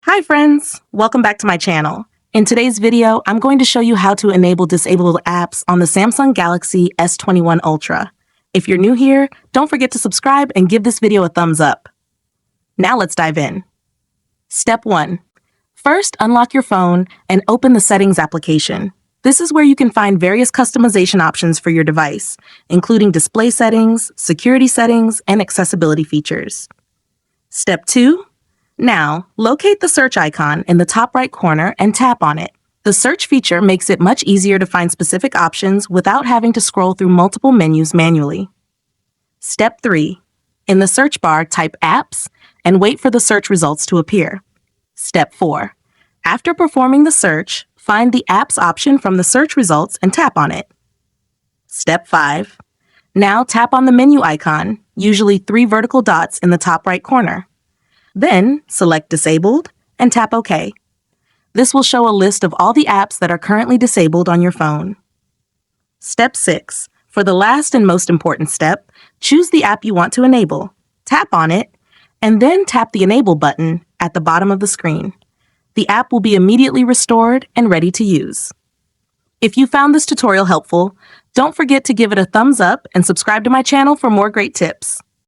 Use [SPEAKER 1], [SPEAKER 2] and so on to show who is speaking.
[SPEAKER 1] Hi friends, welcome back to my channel. In today's video, I'm going to show you how to enable disabled apps on the Samsung Galaxy S21 Ultra. If you're new here, don't forget to subscribe and give this video a thumbs up. Now let's dive in. Step 1. First, unlock your phone and open the Settings application. This is where you can find various customization options for your device, including display settings, security settings, and accessibility features. Step 2. Now, locate the search icon in the top right corner and tap on it. The search feature makes it much easier to find specific options without having to scroll through multiple menus manually. Step 3. In the search bar, type Apps and wait for the search results to appear. Step 4. After performing the search, find the Apps option from the search results and tap on it. Step 5. Now tap on the menu icon, usually 3 vertical dots in the top right corner. Then, select Disabled and tap OK. This will show a list of all the apps that are currently disabled on your phone. Step 6. For the last and most important step, choose the app you want to enable, tap on it, and then tap the Enable button at the bottom of the screen. The app will be immediately restored and ready to use. If you found this tutorial helpful, don't forget to give it a thumbs up and subscribe to my channel for more great tips.